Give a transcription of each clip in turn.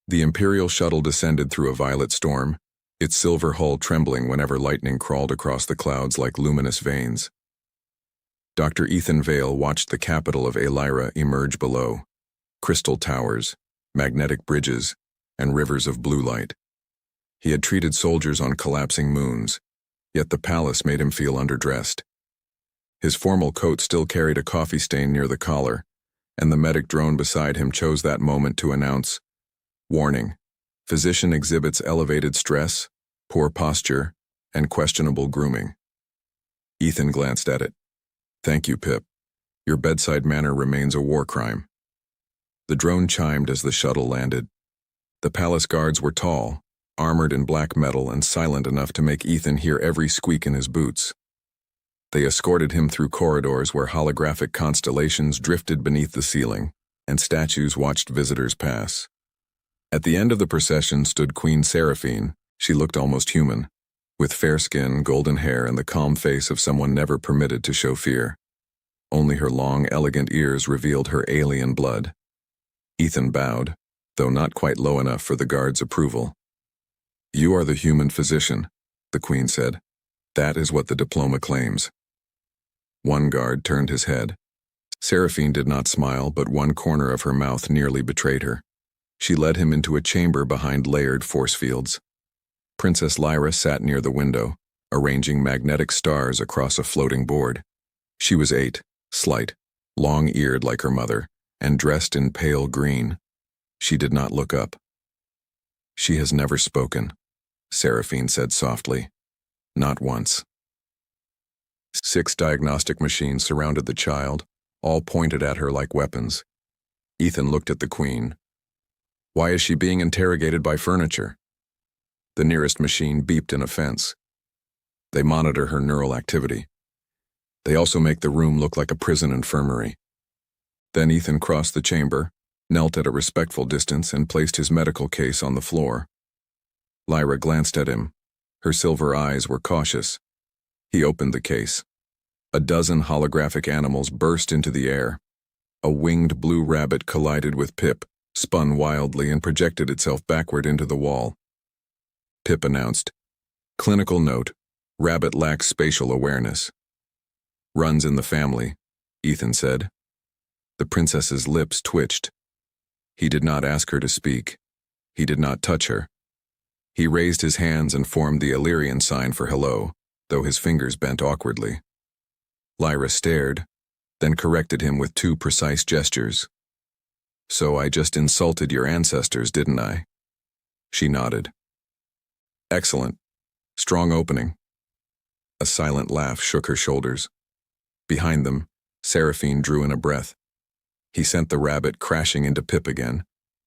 The Imperial shuttle descended through a violet storm, its silver hull trembling whenever lightning crawled across the clouds like luminous veins. Dr. Ethan Vale watched the capital of Lyra emerge below, crystal towers, magnetic bridges, and rivers of blue light. He had treated soldiers on collapsing moons, yet the palace made him feel underdressed. His formal coat still carried a coffee stain near the collar, and the medic drone beside him chose that moment to announce, "Warning, physician exhibits elevated stress, poor posture, and questionable grooming." Ethan glanced at it. "Thank you, Pip. Your bedside manner remains a war crime." The drone chimed as the shuttle landed. The palace guards were tall, armored in black metal and silent enough to make Ethan hear every squeak in his boots. They escorted him through corridors where holographic constellations drifted beneath the ceiling, and statues watched visitors pass. At the end of the procession stood Queen Seraphine. She looked almost human, with fair skin, golden hair, and the calm face of someone never permitted to show fear. Only her long, elegant ears revealed her alien blood. Ethan bowed, though not quite low enough for the guard's approval. "You are the human physician," the Queen said. "That is what the diploma claims." One guard turned his head. Seraphine did not smile, but one corner of her mouth nearly betrayed her. She led him into a chamber behind layered force fields. Princess Lyra sat near the window, arranging magnetic stars across a floating board. She was 8, slight, long-eared like her mother, and dressed in pale green. She did not look up. "She has never spoken," Seraphine said softly. "Not once." 6 diagnostic machines surrounded the child, all pointed at her like weapons. Ethan looked at the Queen. "Why is she being interrogated by furniture?" The nearest machine beeped in offense. "They monitor her neural activity. They also make the room look like a prison infirmary." Then Ethan crossed the chamber, knelt at a respectful distance, and placed his medical case on the floor. Lyra glanced at him. Her silver eyes were cautious. He opened the case. A dozen holographic animals burst into the air. A winged blue rabbit collided with Pip, spun wildly, and projected itself backward into the wall. Pip announced, "Clinical note, rabbit lacks spatial awareness." "Runs in the family," Ethan said. The princess's lips twitched. He did not ask her to speak. He did not touch her. He raised his hands and formed the Illyrian sign for hello, though his fingers bent awkwardly. Lyra stared, then corrected him with 2 precise gestures. "So I just insulted your ancestors, didn't I?" She nodded. "Excellent. Strong opening." A silent laugh shook her shoulders. Behind them, Seraphine drew in a breath. He sent the rabbit crashing into Pip again,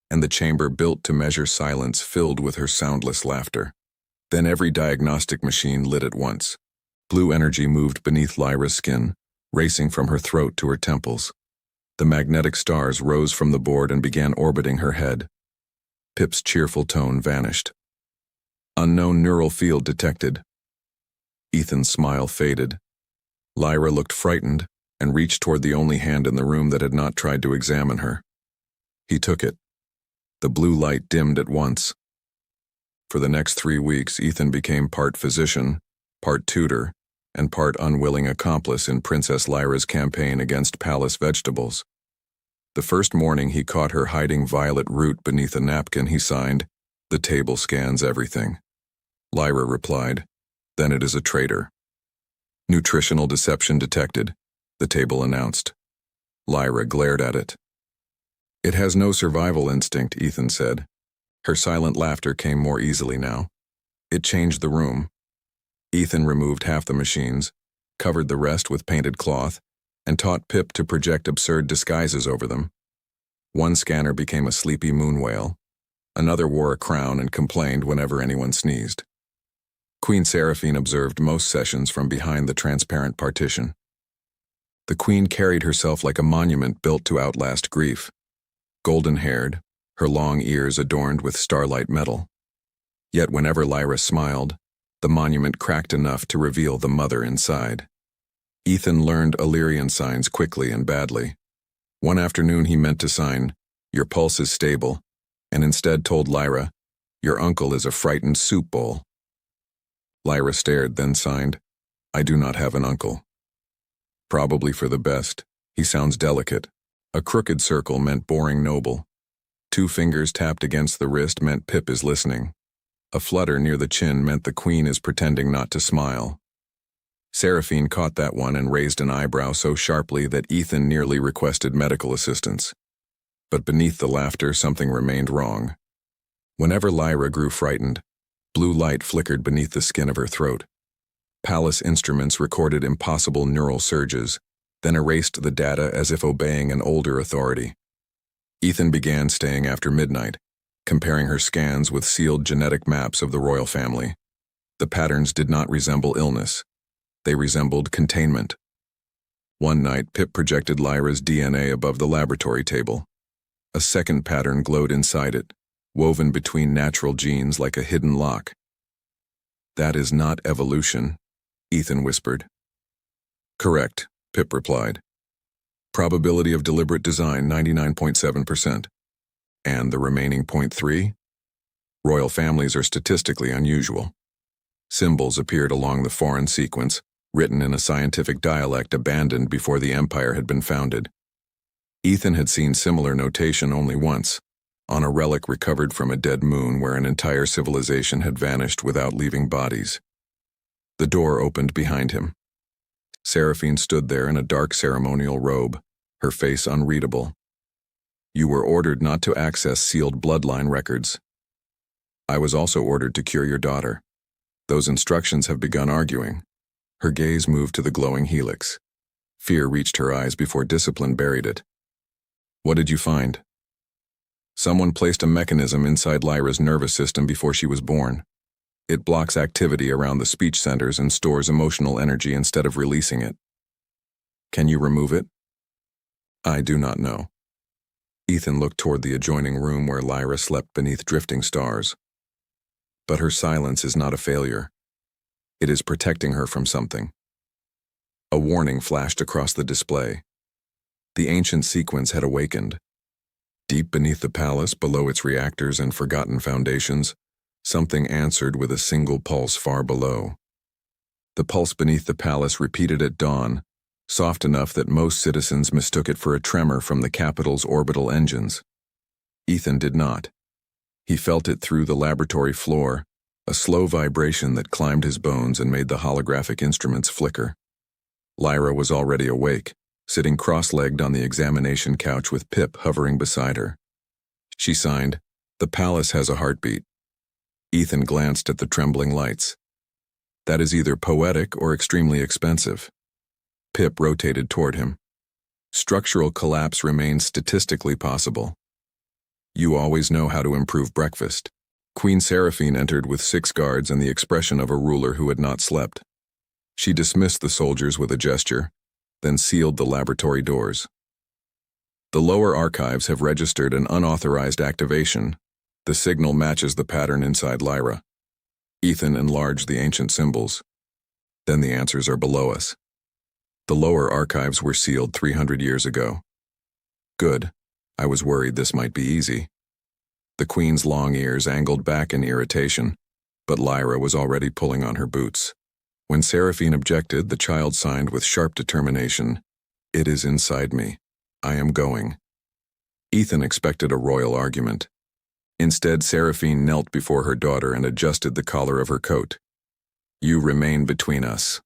and the chamber built to measure silence filled with her soundless laughter. Then every diagnostic machine lit at once. Blue energy moved beneath Lyra's skin, racing from her throat to her temples. The magnetic stars rose from the board and began orbiting her head. Pip's cheerful tone vanished. "Unknown neural field detected." Ethan's smile faded. Lyra looked frightened and reached toward the only hand in the room that had not tried to examine her. He took it. The blue light dimmed at once. For the next 3 weeks, Ethan became part physician, part tutor, and part unwilling accomplice in Princess Lyra's campaign against palace vegetables. The first morning he caught her hiding violet root beneath a napkin he signed, "The table scans everything." Lyra replied, "Then it is a traitor." "Nutritional deception detected," the table announced. Lyra glared at it. "It has no survival instinct," Ethan said. Her silent laughter came more easily now. It changed the room. Ethan removed half the machines, covered the rest with painted cloth, and taught Pip to project absurd disguises over them. One scanner became a sleepy moon whale. Another wore a crown and complained whenever anyone sneezed. Queen Seraphine observed most sessions from behind the transparent partition. The Queen carried herself like a monument built to outlast grief. Golden-haired, her long ears adorned with starlight metal. Yet whenever Lyra smiled, the monument cracked enough to reveal the mother inside. Ethan learned Illyrian signs quickly and badly. One afternoon he meant to sign, "Your pulse is stable," and instead told Lyra, "Your uncle is a frightened soup bowl." Lyra stared, then signed, "I do not have an uncle." "Probably for the best. He sounds delicate." A crooked circle meant boring noble. 2 fingers tapped against the wrist meant Pip is listening. A flutter near the chin meant the queen is pretending not to smile. Seraphine caught that one and raised an eyebrow so sharply that Ethan nearly requested medical assistance. But beneath the laughter, something remained wrong. Whenever Lyra grew frightened, blue light flickered beneath the skin of her throat. Palace instruments recorded impossible neural surges, then erased the data as if obeying an older authority. Ethan began staying after midnight, comparing her scans with sealed genetic maps of the royal family. The patterns did not resemble illness. They resembled containment. One night, Pip projected Lyra's DNA above the laboratory table. A second pattern glowed inside it, woven between natural genes like a hidden lock. "That is not evolution," Ethan whispered. "Correct," Pip replied. "Probability of deliberate design 99.7%. And the remaining 0.3? Royal families are statistically unusual." Symbols appeared along the foreign sequence, written in a scientific dialect abandoned before the empire had been founded. Ethan had seen similar notation only once, on a relic recovered from a dead moon where an entire civilization had vanished without leaving bodies. The door opened behind him. Seraphine stood there in a dark ceremonial robe, her face unreadable. "You were ordered not to access sealed bloodline records. I was also ordered to cure your daughter. Those instructions have begun arguing." Her gaze moved to the glowing helix. Fear reached her eyes before discipline buried it. "What did you find?" "Someone placed a mechanism inside Lyra's nervous system before she was born. It blocks activity around the speech centers and stores emotional energy instead of releasing it." "Can you remove it?" "I do not know." Ethan looked toward the adjoining room where Lyra slept beneath drifting stars. "But her silence is not a failure. It is protecting her from something." A warning flashed across the display. The ancient sequence had awakened. Deep beneath the palace, below its reactors and forgotten foundations, something answered with a single pulse far below. The pulse beneath the palace repeated at dawn, soft enough that most citizens mistook it for a tremor from the capital's orbital engines. Ethan did not. He felt it through the laboratory floor, a slow vibration that climbed his bones and made the holographic instruments flicker. Lyra was already awake, sitting cross-legged on the examination couch with Pip hovering beside her. She signed, "The palace has a heartbeat." Ethan glanced at the trembling lights. "That is either poetic or extremely expensive." Pip rotated toward him. "Structural collapse remains statistically possible." "You always know how to improve breakfast." Queen Seraphine entered with 6 guards and the expression of a ruler who had not slept. She dismissed the soldiers with a gesture, then sealed the laboratory doors. "The lower archives have registered an unauthorized activation. The signal matches the pattern inside Lyra." Ethan enlarged the ancient symbols. "Then the answers are below us. The lower archives were sealed 300 years ago." "Good. I was worried this might be easy." The queen's long ears angled back in irritation, but Lyra was already pulling on her boots. When Seraphine objected, the child signed with sharp determination, "It is inside me. I am going." Ethan expected a royal argument. Instead, Seraphine knelt before her daughter and adjusted the collar of her coat. "You remain between us."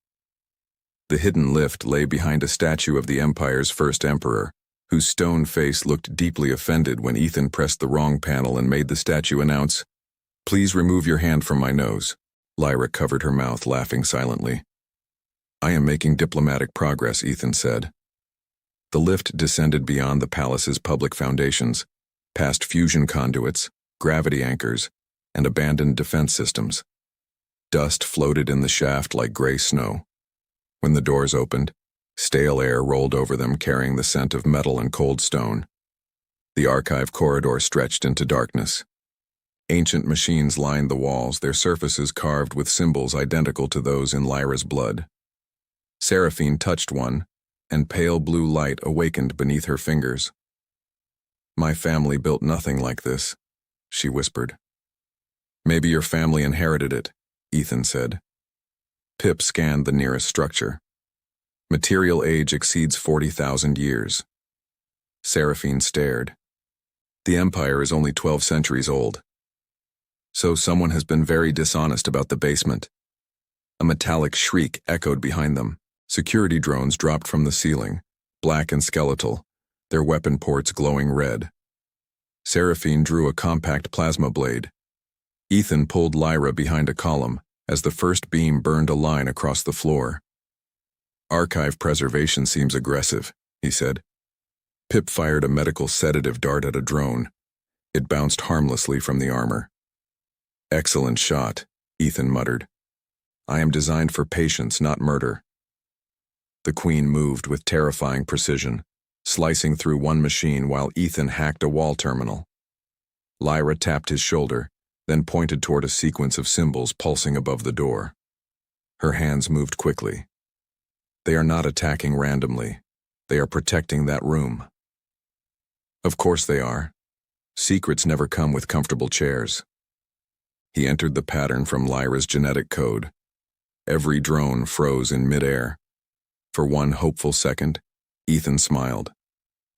The hidden lift lay behind a statue of the empire's first emperor, whose stone face looked deeply offended when Ethan pressed the wrong panel and made the statue announce, "Please remove your hand from my nose." Lyra covered her mouth, laughing silently. "I am making diplomatic progress," Ethan said. The lift descended beyond the palace's public foundations, past fusion conduits, gravity anchors, and abandoned defense systems. Dust floated in the shaft like gray snow. When the doors opened, stale air rolled over them, carrying the scent of metal and cold stone. The archive corridor stretched into darkness. Ancient machines lined the walls, their surfaces carved with symbols identical to those in Lyra's blood. Seraphine touched one, and pale blue light awakened beneath her fingers. "My family built nothing like this. she whispered. Maybe your family inherited it, Ethan said. Pip scanned the nearest structure. Material age exceeds 40,000 years. Seraphine stared. The Empire is only 12 centuries old. So someone has been very dishonest about the basement. A metallic shriek echoed behind them. Security drones dropped from the ceiling, black and skeletal, their weapon ports glowing red. Seraphine drew a compact plasma blade. Ethan pulled Lyra behind a column as the first beam burned a line across the floor. Archive preservation seems aggressive, he said. Pip fired a medical sedative dart at a drone. It bounced harmlessly from the armor. Excellent shot, Ethan muttered. I am designed for patience, not murder. The Queen moved with terrifying precision, slicing through one machine while Ethan hacked a wall terminal. Lyra tapped his shoulder, then pointed toward a sequence of symbols pulsing above the door. Her hands moved quickly. They are not attacking randomly. They are protecting that room. Of course they are. Secrets never come with comfortable chairs. He entered the pattern from Lyra's genetic code. Every drone froze in midair. For one hopeful second, Ethan smiled.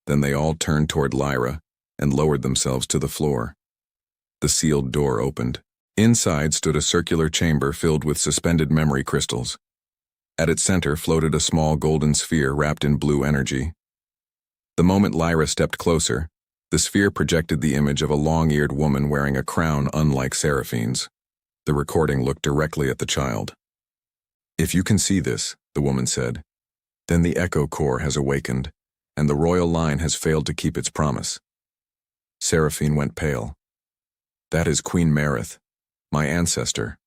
Then they all turned toward Lyra and lowered themselves to the floor. The sealed door opened. Inside stood a circular chamber filled with suspended memory crystals. At its center floated a small golden sphere wrapped in blue energy. The moment Lyra stepped closer, the sphere projected the image of a long-eared woman wearing a crown unlike Seraphine's. The recording looked directly at the child. If you can see this, the woman said, then the Echo Core has awakened, and the royal line has failed to keep its promise. Seraphine went pale. That is Queen Marith, my ancestor.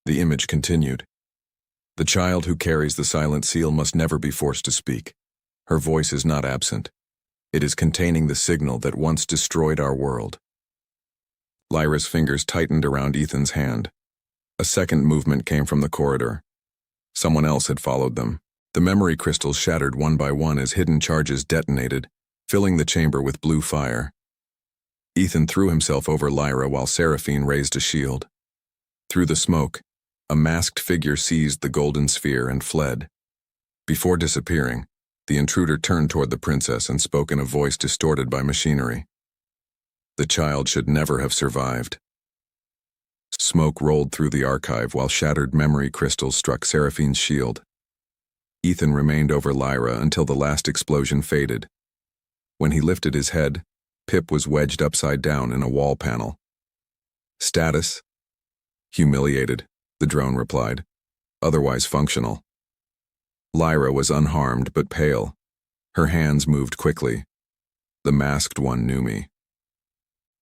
The image continued. The child who carries the silent seal must never be forced to speak. Her voice is not absent. It is containing the signal that once destroyed our world. Lyra's fingers tightened around Ethan's hand. A second movement came from the corridor. Someone else had followed them. The memory crystals shattered one by one as hidden charges detonated, filling the chamber with blue fire. Ethan threw himself over Lyra while Seraphine raised a shield. Through the smoke, a masked figure seized the golden sphere and fled. Before disappearing, the intruder turned toward the princess and spoke in a voice distorted by machinery. The child should never have survived. Smoke rolled through the archive while shattered memory crystals struck Seraphine's shield. Ethan remained over Lyra until the last explosion faded. When he lifted his head, Pip was wedged upside down in a wall panel. Status? Humiliated, the drone replied. Otherwise functional. Lyra was unharmed but pale. Her hands moved quickly. The masked one knew me.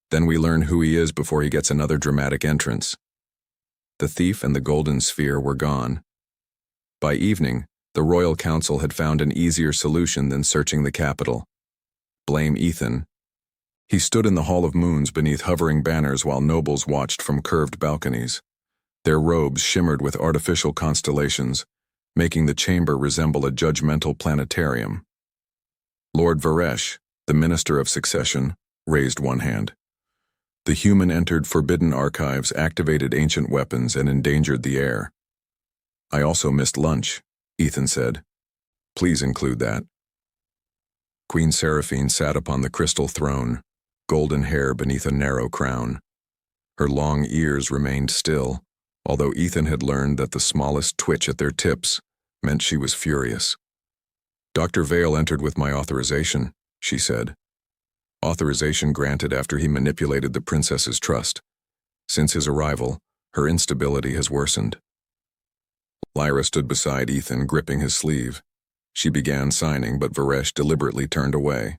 Then we learn who he is before he gets another dramatic entrance. The thief and the golden sphere were gone. By evening, the Royal Council had found an easier solution than searching the capital. Blame Ethan. He stood in the Hall of Moons beneath hovering banners while nobles watched from curved balconies. Their robes shimmered with artificial constellations, making the chamber resemble a judgmental planetarium. Lord Varesh, the Minister of Succession, raised one hand. The human entered forbidden archives, activated ancient weapons, and endangered the air. I also missed lunch, Ethan said. Please include that. Queen Seraphine sat upon the crystal throne, golden hair beneath a narrow crown. Her long ears remained still, although Ethan had learned that the smallest twitch at their tips meant she was furious. Dr. Vale entered with my authorization, she said. Authorization granted after he manipulated the princess's trust. Since his arrival, her instability has worsened. Lyra stood beside Ethan, gripping his sleeve. She began signing, but Varesh deliberately turned away.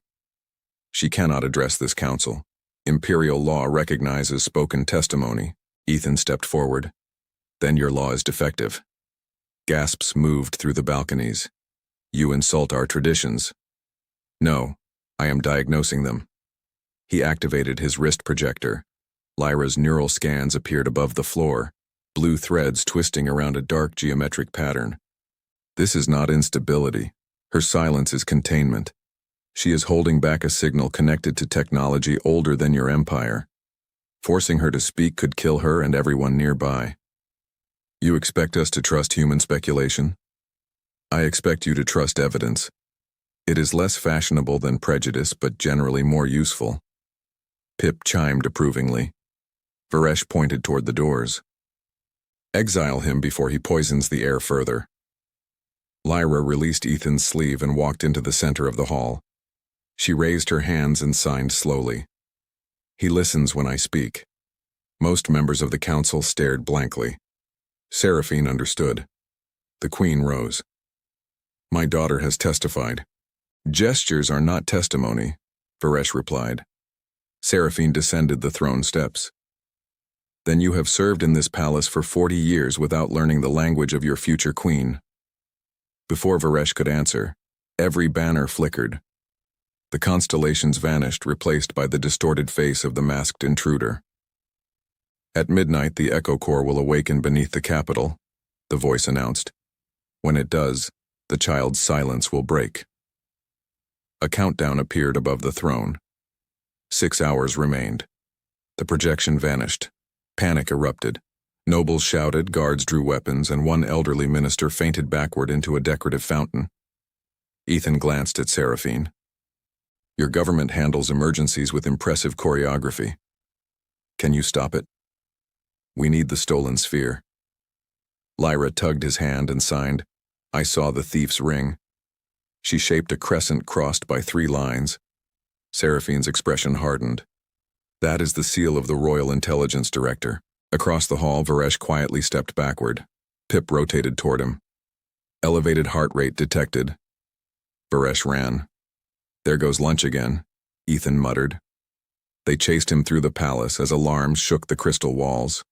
She cannot address this council. Imperial law recognizes spoken testimony. Ethan stepped forward. Then your law is defective. Gasps moved through the balconies. You insult our traditions. No, I am diagnosing them. He activated his wrist projector. Lyra's neural scans appeared above the floor, blue threads twisting around a dark geometric pattern. This is not instability. Her silence is containment. She is holding back a signal connected to technology older than your empire. Forcing her to speak could kill her and everyone nearby. You expect us to trust human speculation? I expect you to trust evidence. It is less fashionable than prejudice, but generally more useful. Pip chimed approvingly. Varesh pointed toward the doors. Exile him before he poisons the air further. Lyra released Ethan's sleeve and walked into the center of the hall. She raised her hands and signed slowly. He listens when I speak. Most members of the council stared blankly. Seraphine understood. The queen rose. My daughter has testified. Gestures are not testimony, Varesh replied. Seraphine descended the throne steps. Then you have served in this palace for 40 years without learning the language of your future queen. Before Varesh could answer, every banner flickered. The constellations vanished, replaced by the distorted face of the masked intruder. At midnight, the echo core will awaken beneath the capital, the voice announced. When it does, the child's silence will break. A countdown appeared above the throne. 6 hours remained. The projection vanished. Panic erupted. Nobles shouted, guards drew weapons, and one elderly minister fainted backward into a decorative fountain. Ethan glanced at Seraphine. Your government handles emergencies with impressive choreography. Can you stop it? We need the stolen sphere. Lyra tugged his hand and signed, I saw the thief's ring. She shaped a crescent crossed by 3 lines. Seraphine's expression hardened. That is the seal of the Royal Intelligence Director. Across the hall, Varesh quietly stepped backward. Pip rotated toward him. Elevated heart rate detected. Varesh ran. There goes lunch again, Ethan muttered. They chased him through the palace as alarms shook the crystal walls.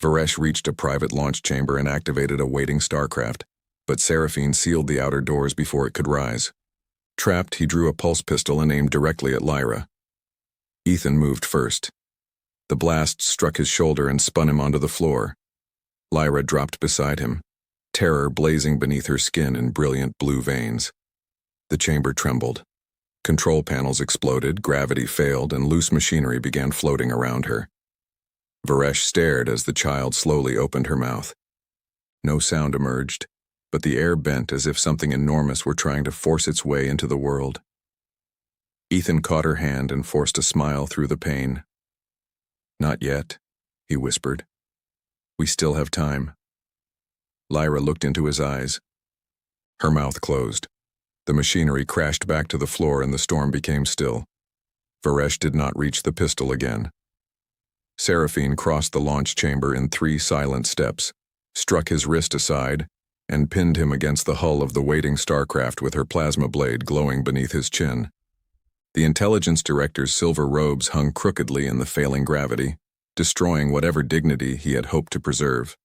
Varesh reached a private launch chamber and activated a waiting starcraft, but Seraphine sealed the outer doors before it could rise. Trapped, he drew a pulse pistol and aimed directly at Lyra. Ethan moved first. The blast struck his shoulder and spun him onto the floor. Lyra dropped beside him, terror blazing beneath her skin in brilliant blue veins. The chamber trembled. Control panels exploded, gravity failed, and loose machinery began floating around her. Varesh stared as the child slowly opened her mouth. No sound emerged, but the air bent as if something enormous were trying to force its way into the world. Ethan caught her hand and forced a smile through the pain. Not yet, he whispered. We still have time. Lyra looked into his eyes. Her mouth closed. The machinery crashed back to the floor and the storm became still. Varesh did not reach the pistol again. Seraphine crossed the launch chamber in 3 silent steps, struck his wrist aside, and pinned him against the hull of the waiting starcraft with her plasma blade glowing beneath his chin. The intelligence director's silver robes hung crookedly in the failing gravity, destroying whatever dignity he had hoped to preserve.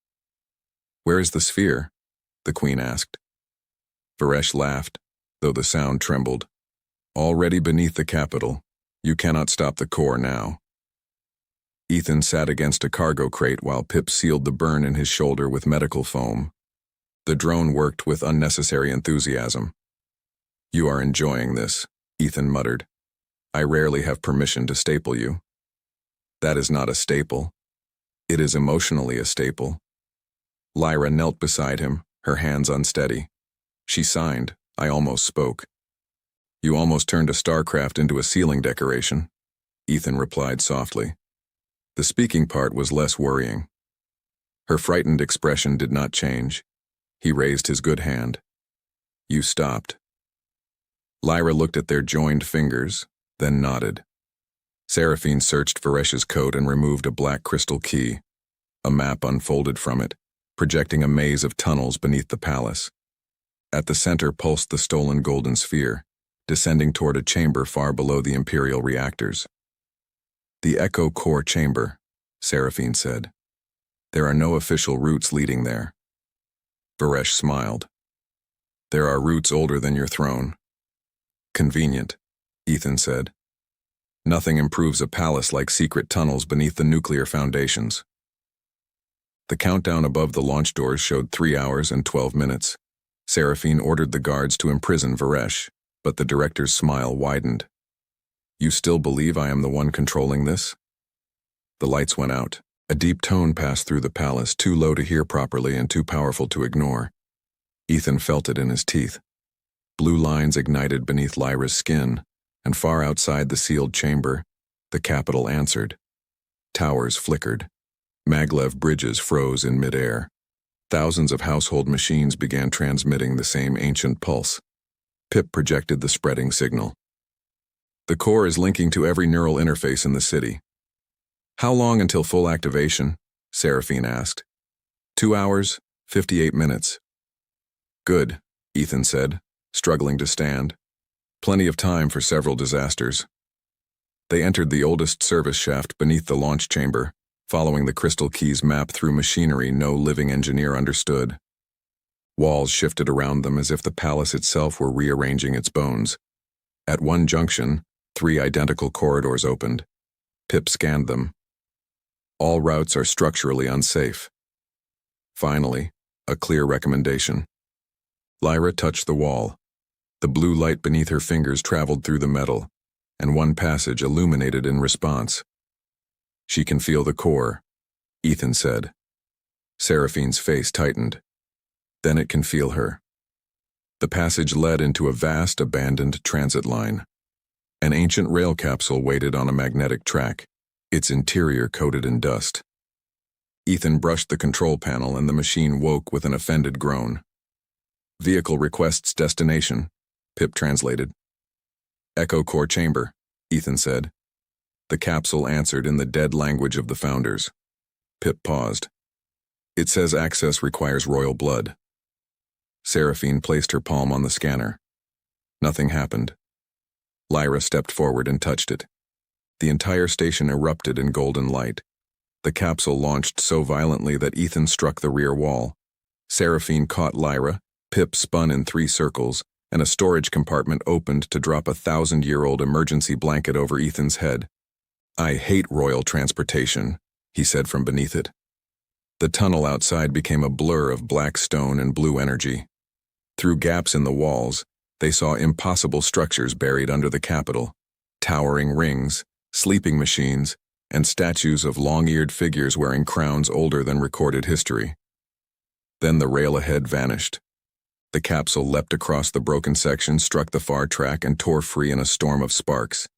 Where is the sphere? The queen asked. Varesh laughed, though the sound trembled. Already beneath the capital, you cannot stop the core now. Ethan sat against a cargo crate while Pip sealed the burn in his shoulder with medical foam. The drone worked with unnecessary enthusiasm. You are enjoying this, Ethan muttered. I rarely have permission to staple you. That is not a staple. It is emotionally a staple. Lyra knelt beside him, her hands unsteady. She signed. I almost spoke. You almost turned a starcraft into a ceiling decoration, Ethan replied softly. The speaking part was less worrying. Her frightened expression did not change. He raised his good hand. You stopped. Lyra looked at their joined fingers, then nodded. Seraphine searched Varesh's coat and removed a black crystal key. A map unfolded from it, projecting a maze of tunnels beneath the palace. At the center pulsed the stolen golden sphere, descending toward a chamber far below the Imperial reactors. The Echo Core Chamber, Seraphine said. There are no official routes leading there. Varesh smiled. There are routes older than your throne. Convenient, Ethan said. Nothing improves a palace like secret tunnels beneath the nuclear foundations. The countdown above the launch doors showed 3 hours and 12 minutes. Seraphine ordered the guards to imprison Varesh, but the director's smile widened. You still believe I am the one controlling this? The lights went out. A deep tone passed through the palace, too low to hear properly and too powerful to ignore. Ethan felt it in his teeth. Blue lines ignited beneath Lyra's skin, and far outside the sealed chamber, the capital answered. Towers flickered. Maglev bridges froze in midair. Thousands of household machines began transmitting the same ancient pulse. Pip projected the spreading signal. The core is linking to every neural interface in the city. How long until full activation? Seraphine asked. 2 hours, 58 minutes. Good, Ethan said, struggling to stand. Plenty of time for several disasters. They entered the oldest service shaft beneath the launch chamber, following the crystal keys map through machinery no living engineer understood. Walls shifted around them as if the palace itself were rearranging its bones. At one junction, 3 identical corridors opened. Pip scanned them. All routes are structurally unsafe. Finally, a clear recommendation. Lyra touched the wall. The blue light beneath her fingers traveled through the metal, and one passage illuminated in response. She can feel the core, Ethan said. Seraphine's face tightened. Then it can feel her. The passage led into a vast, abandoned transit line. An ancient rail capsule waited on a magnetic track, its interior coated in dust. Ethan brushed the control panel and the machine woke with an offended groan. Vehicle requests destination, Pip translated. Echo core chamber, Ethan said. The capsule answered in the dead language of the founders. Pip paused. It says access requires royal blood. Seraphine placed her palm on the scanner. Nothing happened. Lyra stepped forward and touched it. The entire station erupted in golden light. The capsule launched so violently that Ethan struck the rear wall. Seraphine caught Lyra, Pip spun in 3 circles, and a storage compartment opened to drop a 1,000-year-old emergency blanket over Ethan's head. I hate royal transportation, he said from beneath it. The tunnel outside became a blur of black stone and blue energy. Through gaps in the walls, they saw impossible structures buried under the Capitol, towering rings, sleeping machines, and statues of long-eared figures wearing crowns older than recorded history. Then the rail ahead vanished. The capsule leapt across the broken section, struck the far track, and tore free in a storm of sparks.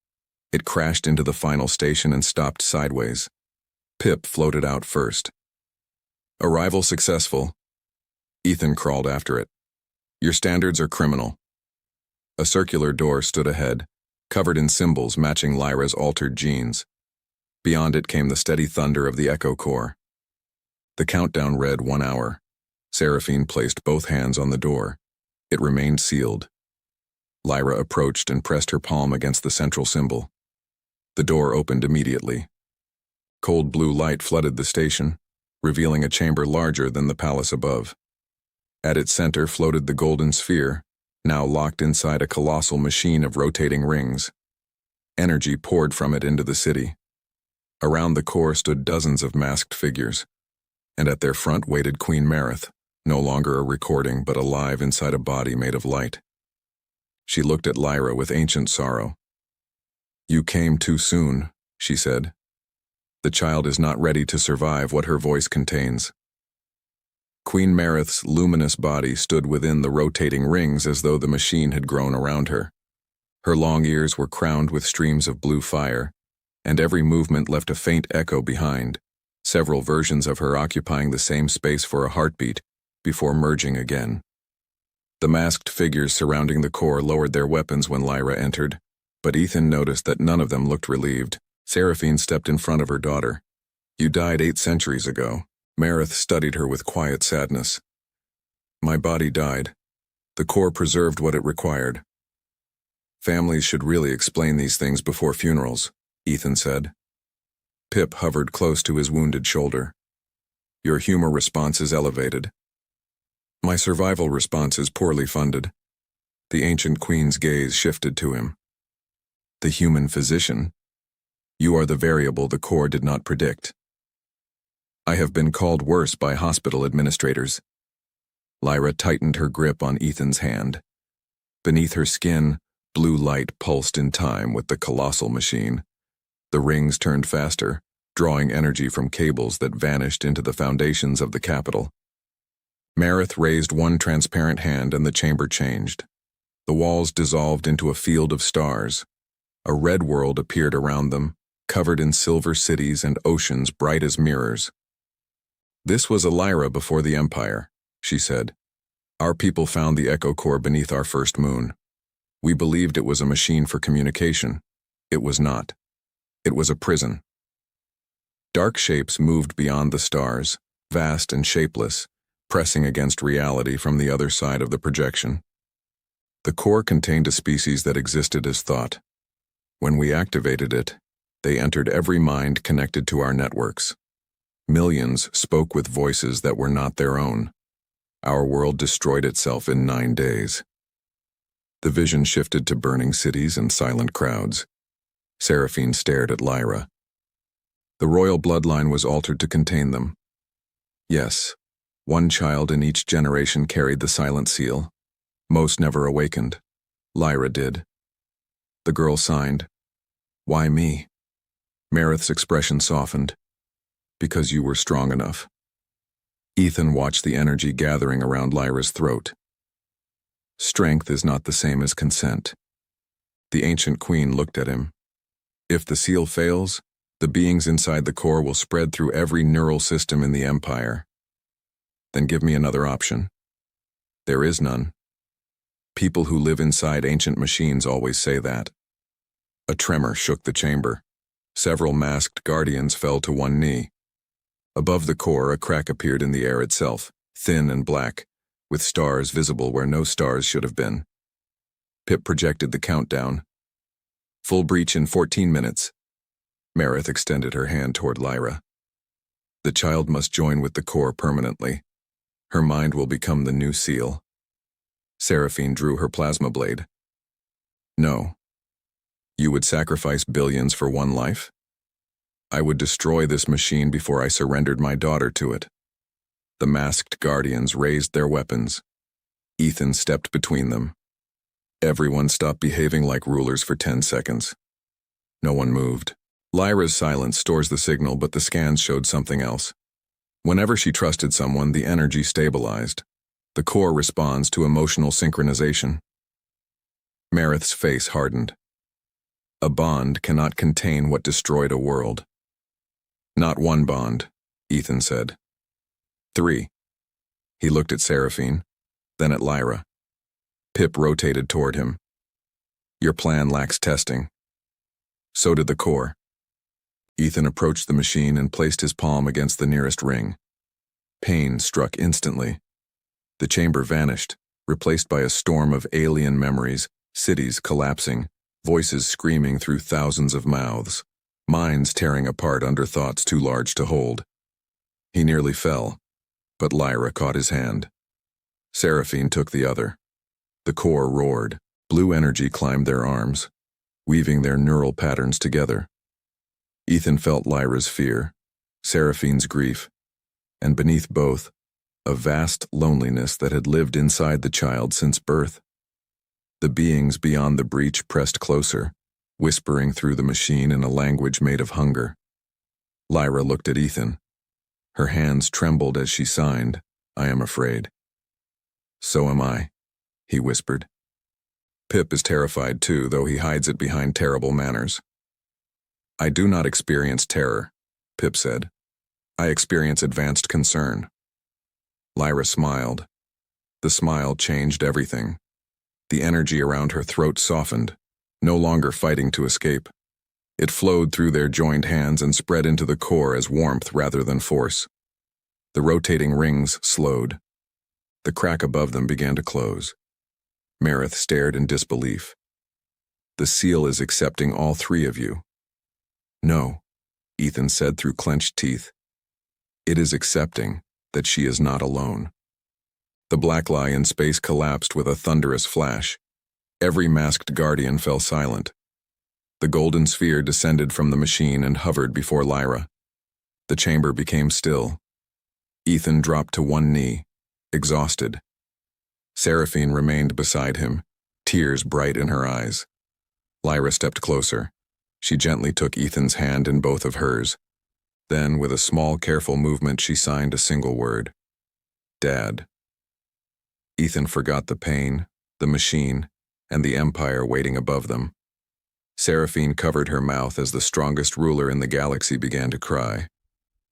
It crashed into the final station and stopped sideways. Pip floated out first. Arrival successful. Ethan crawled after it. Your standards are criminal. A circular door stood ahead, covered in symbols matching Lyra's altered genes. Beyond it came the steady thunder of the echo core. The countdown read 1 hour. Seraphine placed both hands on the door. It remained sealed. Lyra approached and pressed her palm against the central symbol. The door opened immediately. Cold blue light flooded the station, revealing a chamber larger than the palace above. At its center floated the golden sphere, now locked inside a colossal machine of rotating rings. Energy poured from it into the city. Around the core stood dozens of masked figures, and at their front waited Queen Marith, no longer a recording but alive inside a body made of light. She looked at Lyra with ancient sorrow. You came too soon, she said. The child is not ready to survive what her voice contains. Queen Marith's luminous body stood within the rotating rings as though the machine had grown around her. Her long ears were crowned with streams of blue fire, and every movement left a faint echo behind, several versions of her occupying the same space for a heartbeat before merging again. The masked figures surrounding the core lowered their weapons when Lyra entered, but Ethan noticed that none of them looked relieved. Seraphine stepped in front of her daughter. You died 8 centuries ago. Marith studied her with quiet sadness. My body died. The core preserved what it required. Families should really explain these things before funerals, Ethan said. Pip hovered close to his wounded shoulder. Your humor response is elevated. My survival response is poorly funded. The ancient queen's gaze shifted to him. The human physician. You are the variable the core did not predict. I have been called worse by hospital administrators. Lyra tightened her grip on Ethan's hand. Beneath her skin, blue light pulsed in time with the colossal machine. The rings turned faster, drawing energy from cables that vanished into the foundations of the capital. Marith raised one transparent hand and the chamber changed. The walls dissolved into a field of stars. A red world appeared around them, covered in silver cities and oceans bright as mirrors. "This was a Lyra before the Empire," she said. "Our people found the echo core beneath our first moon. We believed it was a machine for communication. It was not. It was a prison." Dark shapes moved beyond the stars, vast and shapeless, pressing against reality from the other side of the projection. The core contained a species that existed as thought. When we activated it, they entered every mind connected to our networks. Millions spoke with voices that were not their own. Our world destroyed itself in 9 days. The vision shifted to burning cities and silent crowds. Seraphine stared at Lyra. The royal bloodline was altered to contain them. Yes, one child in each generation carried the silent seal. Most never awakened. Lyra did. The girl signed. "Why me?" Marith's expression softened. "Because you were strong enough." Ethan watched the energy gathering around Lyra's throat. Strength is not the same as consent. The ancient queen looked at him. "If the seal fails, the beings inside the core will spread through every neural system in the Empire." "Then give me another option." "There is none. People who live inside ancient machines always say that." A tremor shook the chamber. Several masked guardians fell to one knee. Above the core, a crack appeared in the air itself, thin and black, with stars visible where no stars should have been. Pip projected the countdown. "Full breach in 14 minutes. Marith extended her hand toward Lyra. "The child must join with the core permanently. Her mind will become the new seal." Seraphine drew her plasma blade. "No. You would sacrifice billions for one life? I would destroy this machine before I surrendered my daughter to it." The masked guardians raised their weapons. Ethan stepped between them. Everyone stopped behaving like rulers for 10 seconds. No one moved. Lyra's silence stores the signal, but the scans showed something else. Whenever she trusted someone, the energy stabilized. The core responds to emotional synchronization. Marith's face hardened. A bond cannot contain what destroyed a world. "Not one bond," Ethan said. 3. He looked at Seraphine, then at Lyra. Pip rotated toward him. "Your plan lacks testing." So did the core. Ethan approached the machine and placed his palm against the nearest ring. Pain struck instantly. The chamber vanished, replaced by a storm of alien memories, cities collapsing, voices screaming through thousands of mouths, minds tearing apart under thoughts too large to hold. He nearly fell, but Lyra caught his hand. Seraphine took the other. The core roared. Blue energy climbed their arms, weaving their neural patterns together. Ethan felt Lyra's fear, Seraphine's grief, and beneath both, a vast loneliness that had lived inside the child since birth. The beings beyond the breach pressed closer, whispering through the machine in a language made of hunger. Lyra looked at Ethan. Her hands trembled as she signed, "I am afraid." "So am I," he whispered. Pip is terrified too, though he hides it behind terrible manners. "I do not experience terror," Pip said. "I experience advanced concern." Lyra smiled. The smile changed everything. The energy around her throat softened, no longer fighting to escape. It flowed through their joined hands and spread into the core as warmth rather than force. The rotating rings slowed. The crack above them began to close. Marith stared in disbelief. "The seal is accepting all 3 of you." "No," Ethan said through clenched teeth. "It is accepting that she is not alone." The black lie in space collapsed with a thunderous flash. Every masked guardian fell silent. The golden sphere descended from the machine and hovered before Lyra. The chamber became still. Ethan dropped to one knee, exhausted. Seraphine remained beside him, tears bright in her eyes. Lyra stepped closer. She gently took Ethan's hand in both of hers. Then, with a small, careful movement, she signed a single word. Dad. Ethan forgot the pain, the machine, and the empire waiting above them. Seraphine covered her mouth as the strongest ruler in the galaxy began to cry.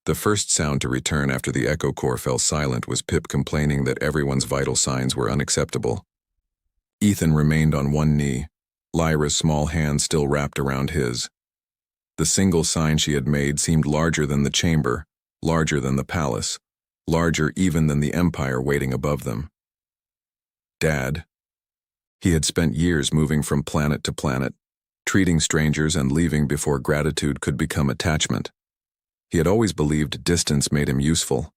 The first sound to return after the echo core fell silent was Pip complaining that everyone's vital signs were unacceptable. Ethan remained on one knee, Lyra's small hand still wrapped around his. The single sign she had made seemed larger than the chamber, larger than the palace, larger even than the empire waiting above them. Dad. He had spent years moving from planet to planet, treating strangers and leaving before gratitude could become attachment. He had always believed distance made him useful.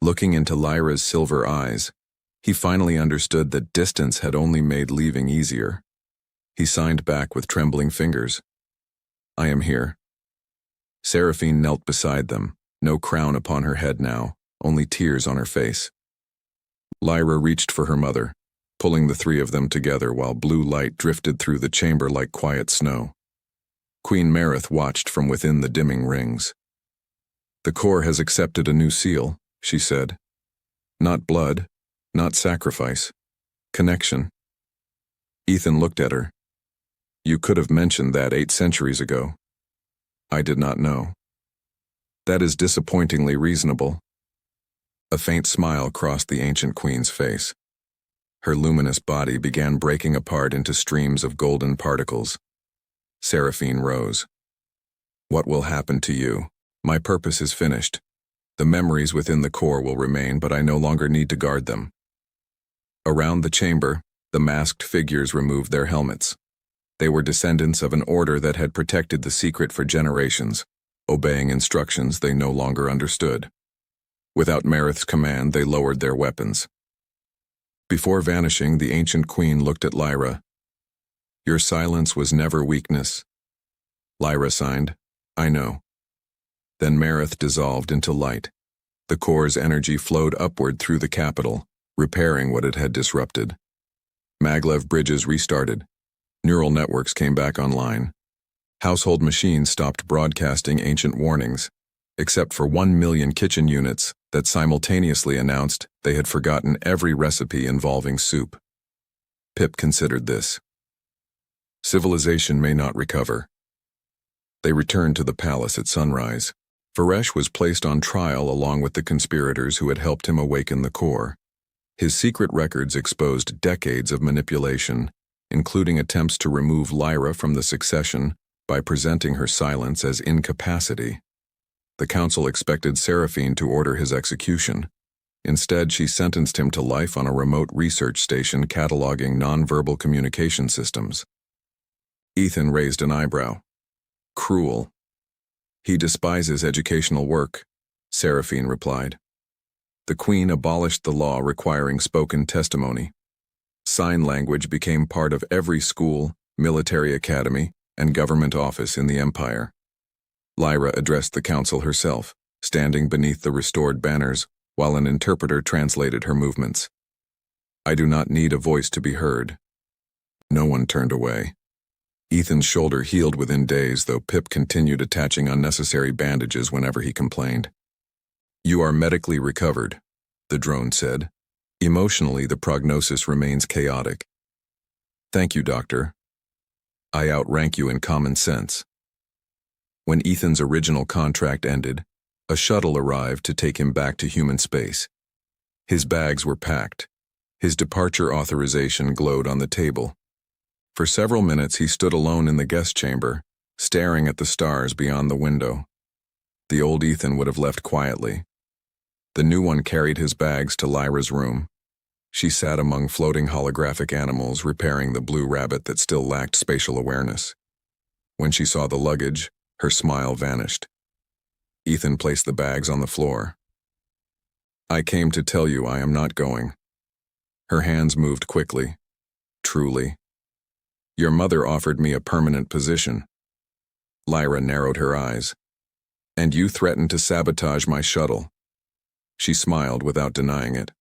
Looking into Lyra's silver eyes, he finally understood that distance had only made leaving easier. He signed back with trembling fingers. I am here. Seraphine knelt beside them, no crown upon her head now, only tears on her face. Lyra reached for her mother, pulling the three of them together while blue light drifted through the chamber like quiet snow. Queen Marith watched from within the dimming rings. The core has accepted a new seal, she said. Not blood, not sacrifice. Connection. Ethan looked at her. You could have mentioned that 8 centuries ago. I did not know. That is disappointingly reasonable. A faint smile crossed the ancient queen's face. Her luminous body began breaking apart into streams of golden particles. Seraphine rose. What will happen to you? My purpose is finished. The memories within the core will remain, but I no longer need to guard them. Around the chamber, the masked figures removed their helmets. They were descendants of an order that had protected the secret for generations, obeying instructions they no longer understood. Without Marith's command, they lowered their weapons. Before vanishing, the ancient queen looked at Lyra. Your silence was never weakness. Lyra signed, I know. Then Marith dissolved into light. The core's energy flowed upward through the capital, repairing what it had disrupted. Maglev bridges restarted. Neural networks came back online. Household machines stopped broadcasting ancient warnings, except for 1 million kitchen units that simultaneously announced they had forgotten every recipe involving soup. Pip considered this. Civilization may not recover. They returned to the palace at sunrise. Varesh was placed on trial along with the conspirators who had helped him awaken the core. His secret records exposed decades of manipulation, including attempts to remove Lyra from the succession by presenting her silence as incapacity. The council expected Seraphine to order his execution. Instead, she sentenced him to life on a remote research station cataloging nonverbal communication systems. Ethan raised an eyebrow. Cruel. He despises educational work, Seraphine replied. The queen abolished the law requiring spoken testimony. Sign language became part of every school, military academy, and government office in the empire. Lyra addressed the council herself, standing beneath the restored banners while an interpreter translated her movements. I do not need a voice to be heard. No one turned away. Ethan's shoulder healed within days, though Pip continued attaching unnecessary bandages whenever he complained. You are medically recovered, the drone said. Emotionally, the prognosis remains chaotic. Thank you, doctor. I outrank you in common sense. When Ethan's original contract ended, a shuttle arrived to take him back to human space. His bags were packed. His departure authorization glowed on the table. For several minutes he stood alone in the guest chamber, staring at the stars beyond the window. The old Ethan would have left quietly. The new one carried his bags to Lyra's room. She sat among floating holographic animals, repairing the blue rabbit that still lacked spatial awareness. When she saw the luggage, her smile vanished. Ethan placed the bags on the floor. I came to tell you I am not going. Her hands moved quickly. Truly. Your mother offered me a permanent position. Lyra narrowed her eyes. And you threatened to sabotage my shuttle. She smiled without denying it.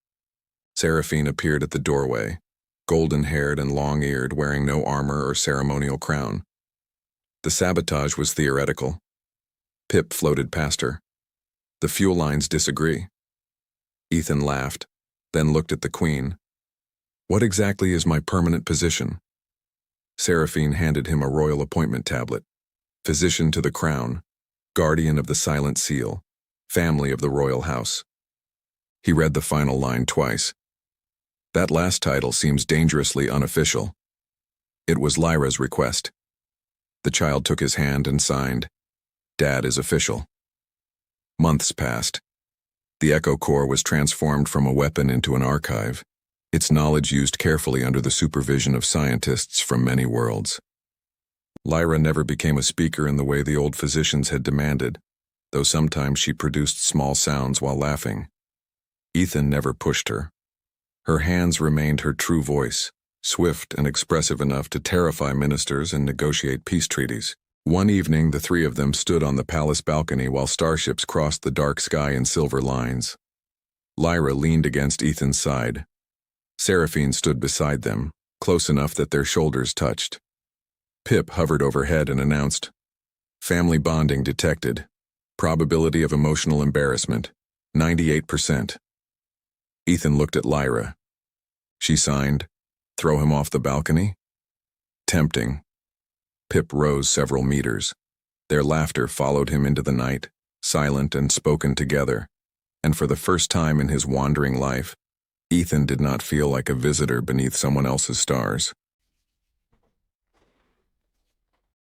Seraphine appeared at the doorway, golden-haired and long-eared, wearing no armor or ceremonial crown. The sabotage was theoretical. Pip floated past her. The fuel lines disagree. Ethan laughed, then looked at the Queen. What exactly is my permanent position? Seraphine handed him a royal appointment tablet. Physician to the crown, guardian of the silent seal, family of the royal house. He read the final line twice. That last title seems dangerously unofficial. It was Lyra's request. The child took his hand and signed, Dad is official. Months passed. The Echo Core was transformed from a weapon into an archive, its knowledge used carefully under the supervision of scientists from many worlds. Lyra never became a speaker in the way the old physicians had demanded, though sometimes she produced small sounds while laughing. Ethan never pushed her. Her hands remained her true voice, swift and expressive enough to terrify ministers and negotiate peace treaties. One evening, the three of them stood on the palace balcony while starships crossed the dark sky in silver lines. Lyra leaned against Ethan's side. Seraphine stood beside them, close enough that their shoulders touched. Pip hovered overhead and announced, Family bonding detected. Probability of emotional embarrassment, 98%. Ethan looked at Lyra. She signed, Throw him off the balcony? Tempting. Pip rose several meters. Their laughter followed him into the night, silent and spoken together, and for the first time in his wandering life, Ethan did not feel like a visitor beneath someone else's stars.